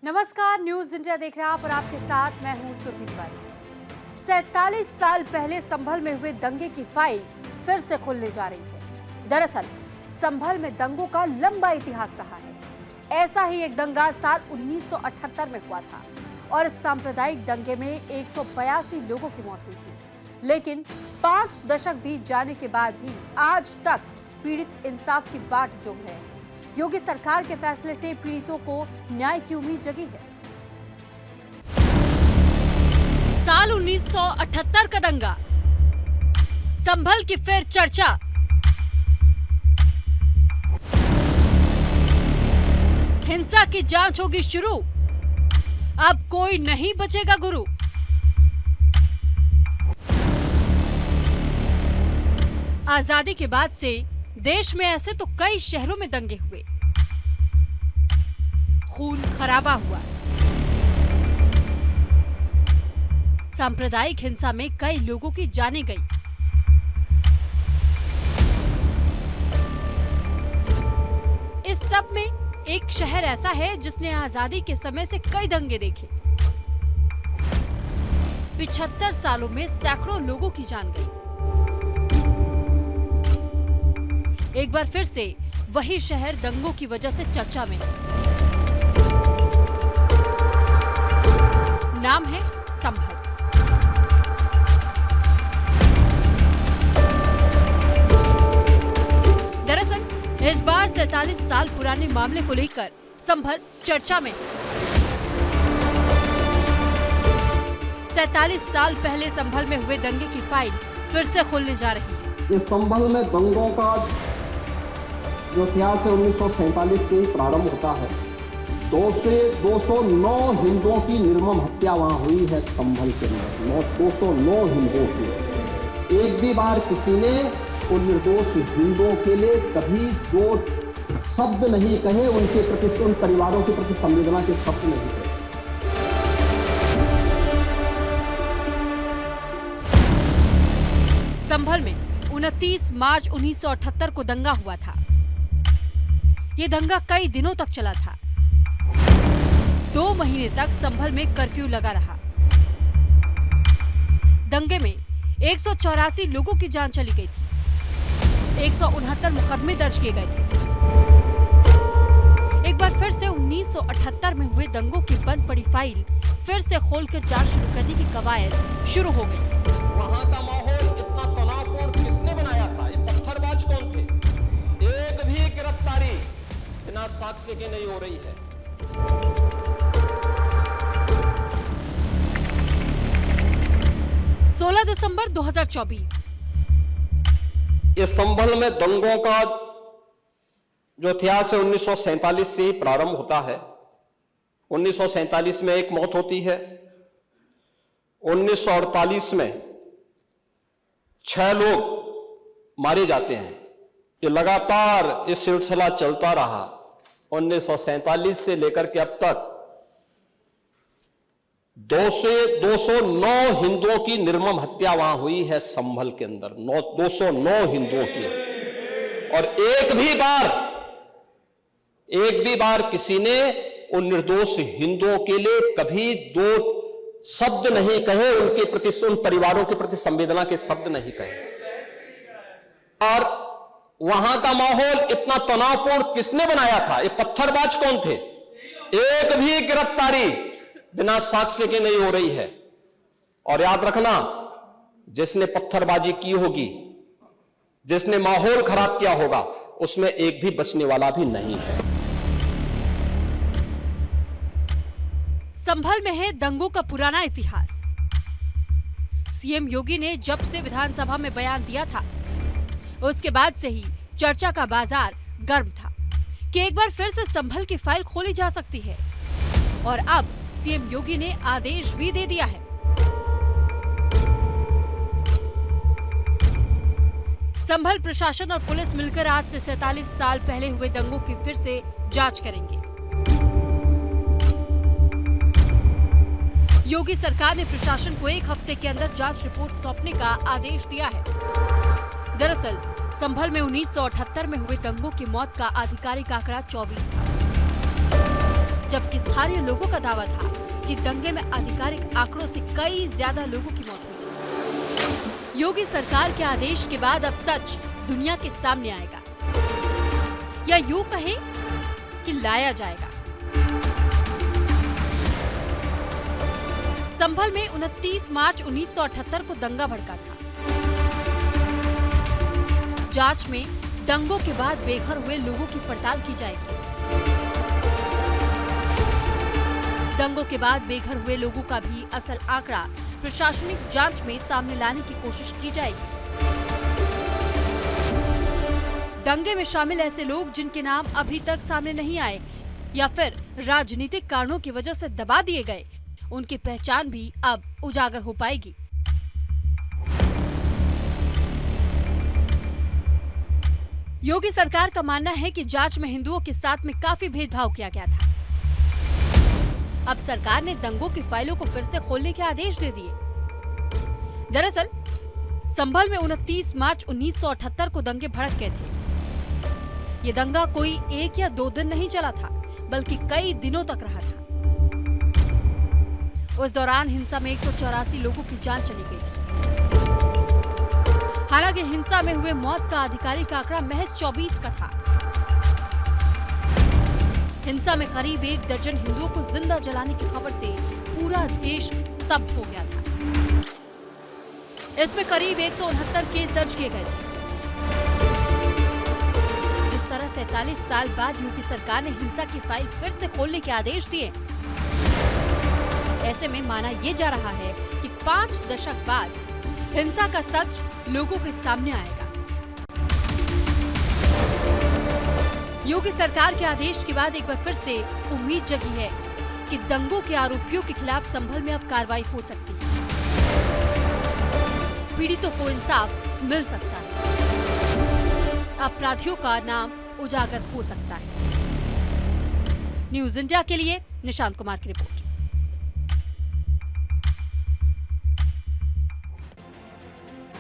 नमस्कार, news India देख रहे हैं आप और आपके साथ मैं हूं सुरभिंदर। 47 साल पहले संभल में हुए दंगे की फाइल फिर से खुलने जा रही है। दरअसल संभल में दंगों का लंबा इतिहास रहा है। ऐसा ही एक दंगा साल 1978 में हुआ था और इस सांप्रदायिक दंगे में 182 लोगों की मौत हुई थी। लेकिन 5 दशक बीत जाने के बाद भी आज तक पीड़ित इंसाफ की बाट जोह रहे हैं। योगी सरकार के फैसले से पीड़ितों को न्याय की उम्मीद जगी है। साल 1978 का दंगा, संभल की फिर चर्चा। हिंसा की जांच होगी शुरू, अब कोई नहीं बचेगा गुरु। आजादी के बाद से देश में ऐसे तो कई शहरों में दंगे हुए, खून खराबा हुआ, सांप्रदायिक हिंसा में कई लोगों की जानें गई। इस सब में एक शहर ऐसा है जिसने आजादी के समय से कई दंगे देखे। 75 सालों में सैकड़ों लोगों की जान गई। एक बार फिर से वही शहर दंगों की वजह से चर्चा में है। नाम है संभल। दरअसल इस बार 47 साल पुराने मामले को लेकर संभल चर्चा में है। 47 साल पहले संभल में हुए दंगे की फाइल फिर से खुलने जा रही है। ये संभल में दंगों का जो इतिहास है 1947 से प्रारंभ होता है। 209 हिंदुओं की निर्मम हत्या वहां हुई है संभल के अंदर। 209 हिंदुओं की। एक भी बार किसी ने उन निर्दोष हिंदुओं के लिए कभी दो शब्द नहीं कहे, उनके प्रति, उन परिवारों के प्रति संवेदना के शब्द नहीं कहे। संभल में 29 मार्च 1978 को दंगा हुआ था। ये दंगा कई दिनों तक चला था। 2 महीने तक संभल में कर्फ्यू लगा रहा। दंगे में 184 लोगों की जान चली गई थी। 169 मुकदमे दर्ज किए गए थे। एक बार फिर से 1978 में हुए दंगों की बंद पड़ी फाइल फिर से खोलकर जांच शुरू करने की कवायद शुरू हो गई। वहां का माहौल इतना तनावपूर्ण किसने बनाया था? ये पत्थरबाज कौन थे? एक भी गिरफ्तारी बिना साक्ष्य के नहीं हो रही है। 16 दिसंबर 2024। ये संभल में दंगों का जो इतिहास है 1947 से ही प्रारंभ होता है। 1947 में एक मौत होती है। 1948 में 6 लोग मारे जाते हैं। ये लगातार ये सिलसिला चलता रहा। 1947 से लेकर के अब तक 209 हिंदुओं की निर्मम हत्या वहां हुई है संभल के अंदर। 209 हिंदुओं की। और एक भी बार किसी ने उन निर्दोष हिंदुओं के लिए कभी दो शब्द नहीं कहे, उनके प्रति, उन परिवारों के प्रति संवेदना के शब्द नहीं कहे। और वहां का माहौल इतना तनावपूर्ण किसने बनाया था? ये पत्थरबाज कौन थे? एक भी गिरफ्तारी बिना साक्ष्य के नहीं हो रही है। और याद रखना, जिसने पत्थरबाजी की होगी, जिसने माहौल खराब किया होगा, उसमें एक भी बचने वाला भी नहीं है। संभल में है दंगों का पुराना इतिहास। सीएम योगी ने जब से विधानसभा में बयान दिया था, उसके बाद से ही चर्चा का बाजार गर्म था कि एक बार फिर से संभल की फाइल खोली जा सकती है। और अब सीएम योगी ने आदेश भी दे दिया है। संभल प्रशासन और पुलिस मिलकर आज से 47 साल पहले हुए दंगों की फिर से जांच करेंगे। योगी सरकार ने प्रशासन को 1 हफ्ते के अंदर जांच रिपोर्ट सौंपने का आदेश दिया है। दरअसल संभल में 1978 में हुए दंगों की मौत का आधिकारिक आंकड़ा 24 था। जबकि स्थानीय लोगों का दावा था कि दंगे में आधिकारिक आंकड़ों से कई ज्यादा लोगों की मौत हुई। योगी सरकार के आदेश के बाद अब सच दुनिया के सामने आएगा, या यूं कहें कि लाया जाएगा। संभल में 29 मार्च 1978 को दंगा भड़का था। जांच में दंगों के बाद बेघर हुए लोगों की पड़ताल की जाएगी। दंगों के बाद बेघर हुए लोगों का भी असल आंकड़ा प्रशासनिक जांच में सामने लाने की कोशिश की जाएगी। दंगे में शामिल ऐसे लोग जिनके नाम अभी तक सामने नहीं आए या फिर राजनीतिक कारणों की वजह से दबा दिए गए, उनकी पहचान भी अब उजागर हो पाएगी। योगी सरकार का मानना है कि जांच में हिंदुओं के साथ में काफी भेदभाव किया गया था। अब सरकार ने दंगों की फाइलों को फिर से खोलने के आदेश दे दिए। दरअसल संभल में 29 मार्च 1978 को दंगे भड़क गए थे। ये दंगा कोई 1 या 2 दिन नहीं चला था, बल्कि कई दिनों तक रहा था। उस दौरान हिंसा में 184 लोगों की जान चली गई थी। हालांकि हिंसा में हुए मौत का आधिकारिक आंकड़ा महज 24 का था। हिंसा में करीब 1 दर्जन हिंदुओं को जिंदा जलाने की खबर से पूरा देश स्तब्ध हो गया था। इसमें करीब 169 केस दर्ज किए गए थे। जिस तरह 47 साल बाद योगी सरकार ने हिंसा की फाइल फिर से खोलने के आदेश दिए, ऐसे में माना यह जा रहा है कि 5 दशक बाद हिंसा का सच लोगों के सामने आएगा। योगी सरकार के आदेश के बाद एक बार फिर से उम्मीद जगी है कि दंगों के आरोपियों के खिलाफ संभल में अब कार्रवाई हो सकती है। पीड़ितों को इंसाफ मिल सकता है, अपराधियों का नाम उजागर हो सकता है। न्यूज इंडिया के लिए निशांत कुमार की रिपोर्ट।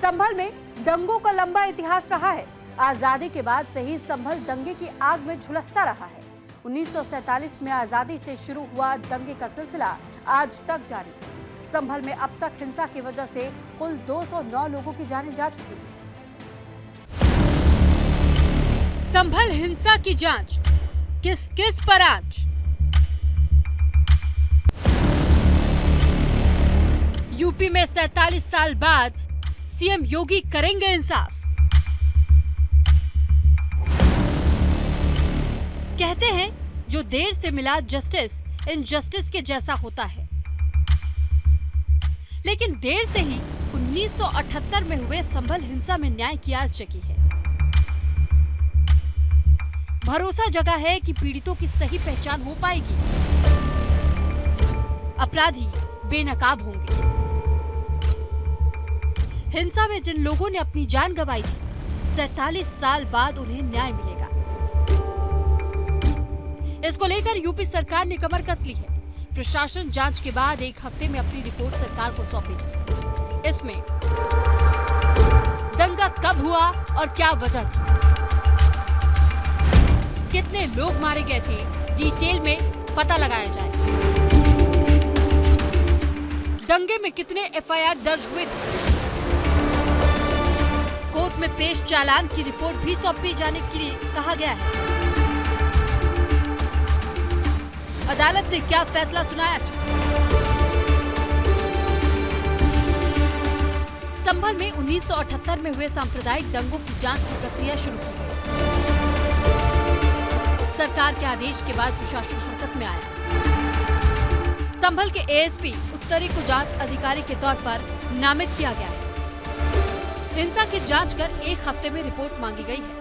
संभल में दंगों का लंबा इतिहास रहा है। आजादी के बाद से ही संभल दंगे की आग में झुलसता रहा है। 1947 में आजादी से शुरू हुआ दंगे का सिलसिला आज तक जारी है। संभल में अब तक हिंसा की वजह से कुल 209 लोगों की जानें जा चुकी है। संभल हिंसा की जांच, किस किस पर आंच? यूपी में 47 साल बाद सीएम योगी करेंगे इंसाफ। कहते हैं जो देर से मिला जस्टिस इनजस्टिस के जैसा होता है, लेकिन देर से ही 1978 में हुए संभल हिंसा में न्याय की आस जगी है। भरोसा जगा है कि पीड़ितों की सही पहचान हो पाएगी, अपराधी बेनकाब होंगे। हिंसा में जिन लोगों ने अपनी जान गंवाई थी, 47 साल बाद उन्हें न्याय मिलेगा। इसको लेकर यूपी सरकार ने कमर कस ली है। प्रशासन जांच के बाद 1 हफ्ते में अपनी रिपोर्ट सरकार को सौंपेगी। इसमें दंगा कब हुआ और क्या वजह थी, कितने लोग मारे गए थे, डिटेल में पता लगाया जाए। दंगे में कितने एफआईआर दर्ज हुए थे, कोर्ट में पेश चालान की रिपोर्ट भी सौंपी जाने के लिए कहा गया है। अदालत ने क्या फैसला सुनाया था? संभल में 1978 में हुए सांप्रदायिक दंगों की जांच की प्रक्रिया शुरू की गई। सरकार के आदेश के बाद प्रशासन हरकत में आया। संभल के एएसपी उत्तरी को जांच अधिकारी के तौर पर नामित किया गया है। हिंसा की जांच कर 1 हफ्ते में रिपोर्ट मांगी गई है।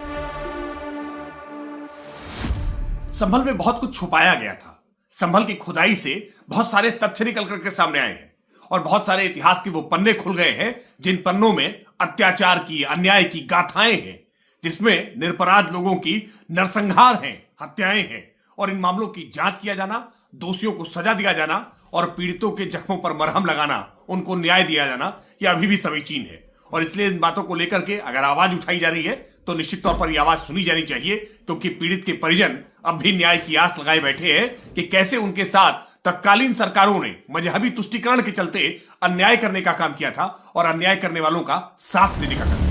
संभल में बहुत कुछ छुपाया गया था। संभल की खुदाई से बहुत सारे तथ्य निकल करके सामने आए हैं और बहुत सारे इतिहास के वो पन्ने खुल गए हैं जिन पन्नों में अत्याचार की, अन्याय की गाथाएं हैं, जिसमें निरपराध लोगों की नरसंहार हैं, हत्याएं हैं। और इन मामलों की जांच किया जाना, दोषियों को सजा दिया जाना और पीड़ितों के जख्मों पर मरहम लगाना, उनको न्याय दिया जाना, यह अभी भी समीचीन है। और इसलिए इन बातों को लेकर के अगर आवाज उठाई जा रही है तो निश्चित तौर पर यह आवाज सुनी जानी चाहिए, क्योंकि पीड़ित के परिजन अब भी न्याय की आस लगाए बैठे हैं कि कैसे उनके साथ तत्कालीन सरकारों ने मजहबी तुष्टीकरण के चलते अन्याय करने का काम किया था और अन्याय करने वालों का साथ देने का काम।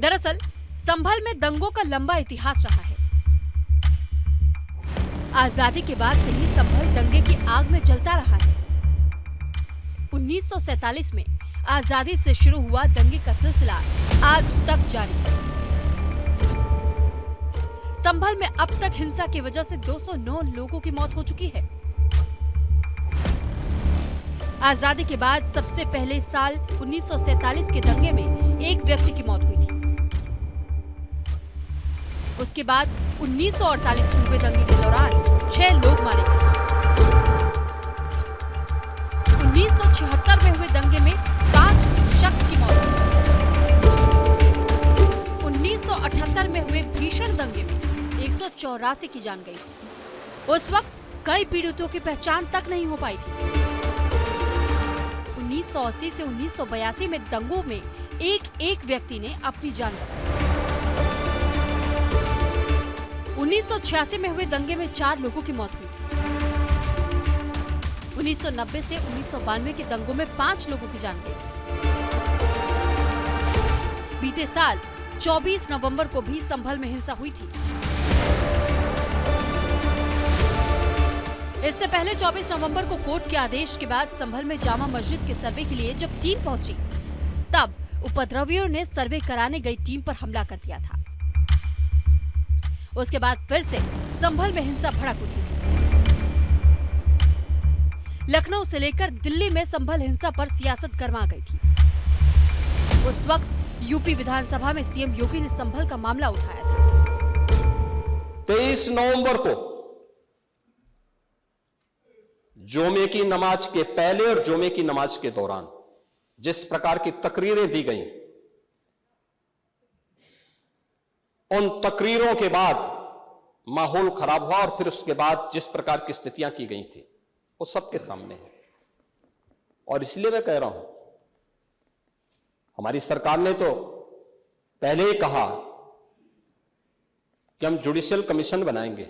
दरअसल संभल में दंगों का लंबा इतिहास रहा है। आजादी के बाद से ही संभल दंगे की आग में जलता रहा है। 1947 में आजादी से शुरू हुआ दंगे का सिलसिला आज तक जारी है। संभल में अब तक हिंसा की वजह से 209 लोगों की मौत हो चुकी है। आजादी के बाद सबसे पहले साल 1947 के दंगे में एक व्यक्ति की मौत हुई थी। उसके बाद 1948 में हुए दंगे के दौरान 6 लोग मारे गए। 1976 में हुए दंगे में 5 शख्स की मौत हुई। 1978 में हुए भीषण दंगे में 184 की जान गई। उस वक्त कई पीड़ितों की पहचान तक नहीं हो पाई थी। 1980 से 1982 में दंगों में एक व्यक्ति ने अपनी जान गंवाई। 1986 में हुए दंगे में 4 लोगों की मौत हुई थी। 1990 से 1992 के दंगों में 5 लोगों की जान गई। बीते साल 24 नवंबर को भी संभल में हिंसा हुई थी। इससे पहले 24 नवंबर को कोर्ट के आदेश के बाद संभल में जामा मस्जिद के सर्वे के लिए जब टीम पहुंची, तब उपद्रवियों ने सर्वे कराने गई टीम पर हमला कर दिया था। उसके बाद फिर से संभल में हिंसा भड़क उठी थी। लखनऊ से लेकर दिल्ली में संभल हिंसा पर सियासत गरमा गई थी। उस वक्त यूपी विधानसभा में सीएम योगी ने संभल का मामला उठाया था। 23 नवंबर को जुमे की नमाज के पहले और जुमे की नमाज के दौरान जिस प्रकार की तकरीरें दी गईं, उन तकरीरों के बाद माहौल खराब हुआ और फिर उसके बाद जिस प्रकार की स्थितियां की गई थी वो सबके सामने है। और इसलिए मैं कह रहा हूं, हमारी सरकार ने तो पहले ही कहा कि हम जुडिशियल कमीशन बनाएंगे।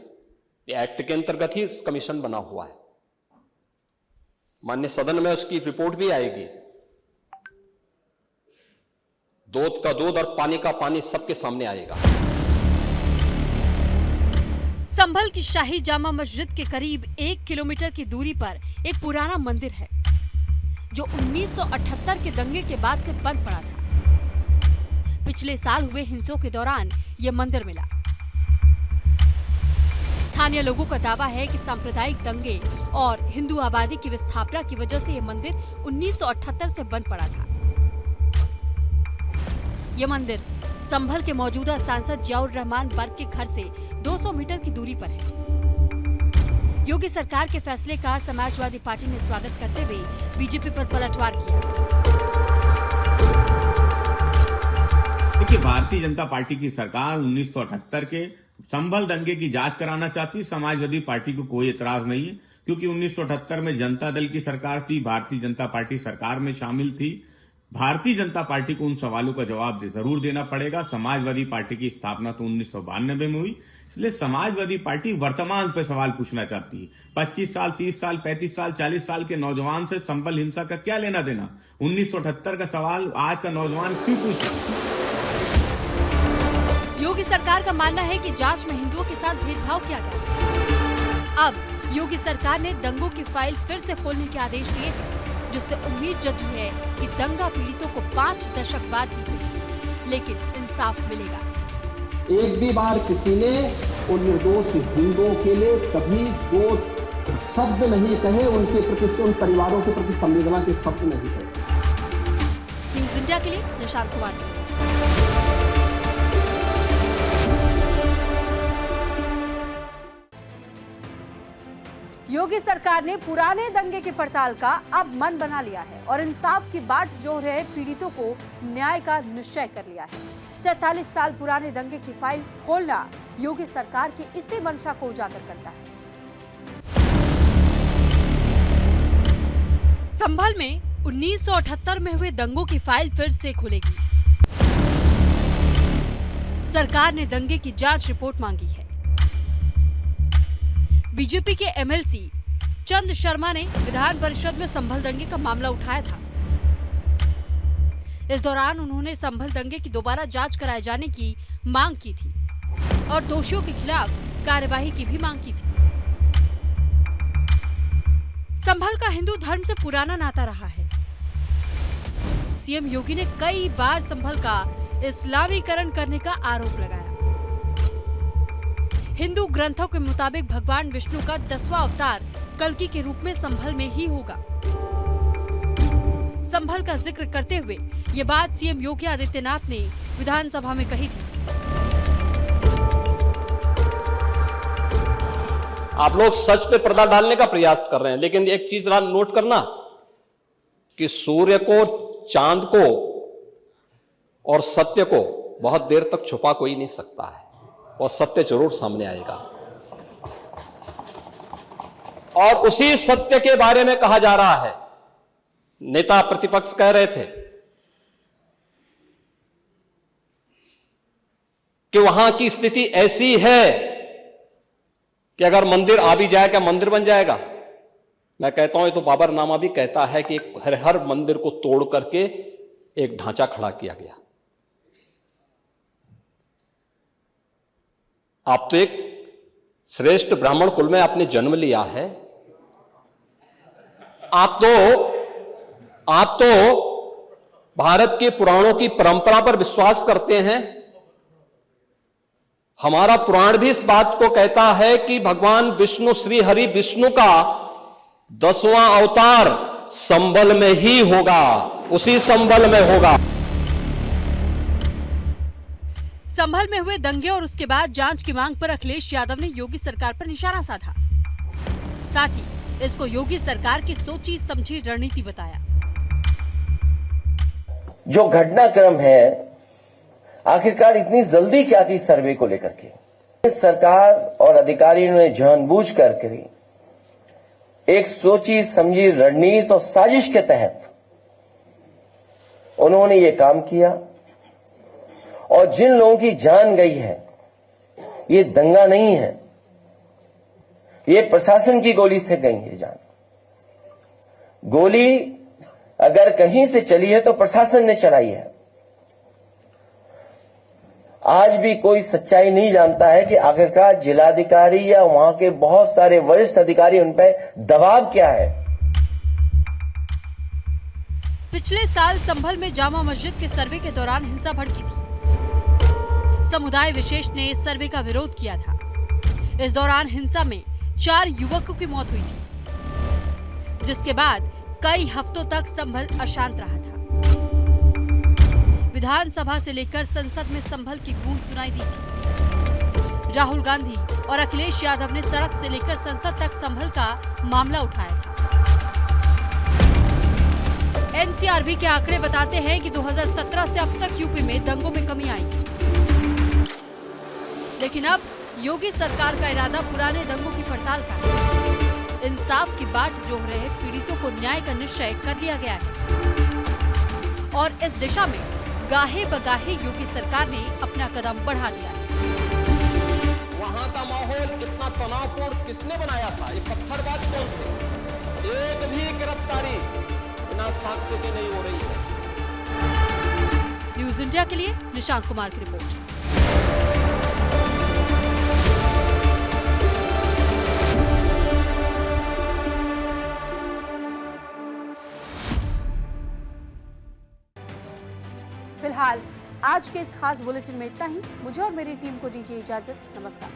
ये एक्ट के अंतर्गत ही कमीशन बना हुआ है। माननीय सदन में उसकी रिपोर्ट भी आएगी। दूध का दूध और पानी का पानी सबके सामने आएगा। संभल की शाही जामा मस्जिद के करीब 1 किलोमीटर की दूरी पर एक पुराना मंदिर है जो 1978 के दंगे के बाद से बंद पड़ा था। पिछले साल हुए हिंसों के दौरान यह मंदिर मिला। स्थानीय लोगों का दावा है कि सांप्रदायिक दंगे और हिंदू आबादी की विस्थापना की वजह से यह मंदिर 1978 से बंद पड़ा था। यह मंदिर संभल के मौजूदा सांसद जियाउर रहमान बर्क के घर से 200 मीटर की दूरी पर है। योगी सरकार के फैसले का समाजवादी पार्टी ने स्वागत करते हुए बीजेपी पर पलटवार किया। देखिए, भारतीय जनता पार्टी की सरकार 1978 के संभल दंगे की जांच कराना चाहती। समाजवादी पार्टी को कोई एतराज नहीं है, क्योंकि 1978 में जनता दल की सरकार थी, भारतीय जनता पार्टी सरकार में शामिल थी। भारतीय जनता पार्टी को उन सवालों का जवाब जरूर देना पड़ेगा। समाजवादी पार्टी की स्थापना तो 1992 में हुई, इसलिए समाजवादी पार्टी वर्तमान पे सवाल पूछना चाहती है। 25 साल, 30 साल, 35 साल, 40 साल के नौजवान से संभल हिंसा का क्या लेना देना? 1978 का सवाल आज का नौजवान क्यों पूछे? योगी सरकार का मानना है कि जांच में हिंदुओं के साथ भेदभाव किया गया। अब योगी सरकार ने दंगों की फाइल फिर से खोलने के आदेश दिए हैं, जिससे उम्मीद जगी है कि दंगा पीड़ितों को 5 दशक बाद ही सही, लेकिन इंसाफ मिलेगा। एक भी बार किसी ने उन निर्दोष हिंदुओं के लिए कभी 2 शब्द नहीं कहे, उनके प्रति, उन परिवारों के प्रति संवेदना के शब्द नहीं कहे। न्यूज इंडिया के लिए निशांत कुमार। योगी सरकार ने पुराने दंगे की पड़ताल का अब मन बना लिया है और इंसाफ की बाट जोह रहे पीड़ितों को न्याय का निश्चय कर लिया है। 47 साल पुराने दंगे की फाइल खोलना योगी सरकार की इसी मंशा को उजागर करता है। संभल में 1978 में हुए दंगों की फाइल फिर से खुलेगी। सरकार ने दंगे की जांच रिपोर्ट मांगी है। बीजेपी के एमएलसी चंद शर्मा ने विधान परिषद में संभल दंगे का मामला उठाया था। इस दौरान उन्होंने संभल दंगे की दोबारा जांच कराए जाने की मांग की थी और दोषियों के खिलाफ कार्यवाही की भी मांग की थी। संभल का हिंदू धर्म से पुराना नाता रहा है। सीएम योगी ने कई बार संभल का इस्लामीकरण करने का आरोप लगाया। हिंदू ग्रंथों के मुताबिक भगवान विष्णु का 10वां अवतार कल्कि के रूप में संभल में ही होगा। संभल का जिक्र करते हुए ये बात सीएम योगी आदित्यनाथ ने विधानसभा में कही थी। आप लोग सच पे पर्दा डालने का प्रयास कर रहे हैं, लेकिन एक चीज जरा नोट करना कि सूर्य को, चांद को और सत्य को बहुत देर तक छुपा कोई नहीं सकता है, और सत्य जरूर सामने आएगा। और उसी सत्य के बारे में कहा जा रहा है। नेता प्रतिपक्ष कह रहे थे कि वहां की स्थिति ऐसी है कि अगर मंदिर आ भी जाए, क्या मंदिर बन जाएगा? मैं कहता हूं, ये तो बाबरनामा भी कहता है कि हर मंदिर को तोड़ करके एक ढांचा खड़ा किया गया। आप तो एक श्रेष्ठ ब्राह्मण कुल में आपने जन्म लिया है। आप तो भारत के पुराणों की परंपरा पर विश्वास करते हैं। हमारा पुराण भी इस बात को कहता है कि भगवान विष्णु, श्री हरि विष्णु का 10वां अवतार संभल में ही होगा, उसी संभल में होगा। संभल में हुए दंगे और उसके बाद जांच की मांग पर अखिलेश यादव ने योगी सरकार पर निशाना साधा। साथ ही इसको योगी सरकार की सोची समझी रणनीति बताया। जो घटनाक्रम है, आखिरकार इतनी जल्दी क्या थी सर्वे को लेकर के? सरकार और अधिकारियों ने जानबूझ करके एक सोची समझी रणनीति और साजिश के तहत उन्होंने ये काम किया। और जिन लोगों की जान गई है, ये दंगा नहीं है, ये प्रशासन की गोली से गई है जान। गोली अगर कहीं से चली है तो प्रशासन ने चलाई है। आज भी कोई सच्चाई नहीं जानता है कि आखिरकार जिलाधिकारी या वहां के बहुत सारे वरिष्ठ अधिकारी उन पर दबाव क्या है। पिछले साल संभल में जामा मस्जिद के सर्वे के दौरान हिंसा भड़की थी। समुदाय विशेष ने इस सर्वे का विरोध किया था। इस दौरान हिंसा में 4 युवकों की मौत हुई थी, जिसके बाद कई हफ्तों तक संभल अशांत रहा था। विधानसभा से लेकर संसद में संभल की गूंज सुनाई दी थी। राहुल गांधी और अखिलेश यादव ने सड़क से लेकर संसद तक संभल का मामला उठाया था। एनसीआरबी के आंकड़े बताते हैं कि 2017 से अब तक यूपी में दंगों में कमी आई। लेकिन अब योगी सरकार का इरादा पुराने दंगों की पड़ताल का है। इंसाफ की बाट जोह रहे पीड़ितों को न्याय का निश्चय कर लिया गया है और इस दिशा में गाहे बगाहे योगी सरकार ने अपना कदम बढ़ा दिया है। वहां का माहौल इतना तनावपूर्ण किसने बनाया था? ये पत्थरबाज कौन थे? एक भी गिरफ्तारी बिना साक्ष्य के नहीं हो रही है। न्यूज इंडिया के लिए निशांत कुमार की रिपोर्ट। फिलहाल आज के इस खास बुलेटिन में इतना ही। मुझे और मेरी टीम को दीजिए इजाजत। नमस्कार।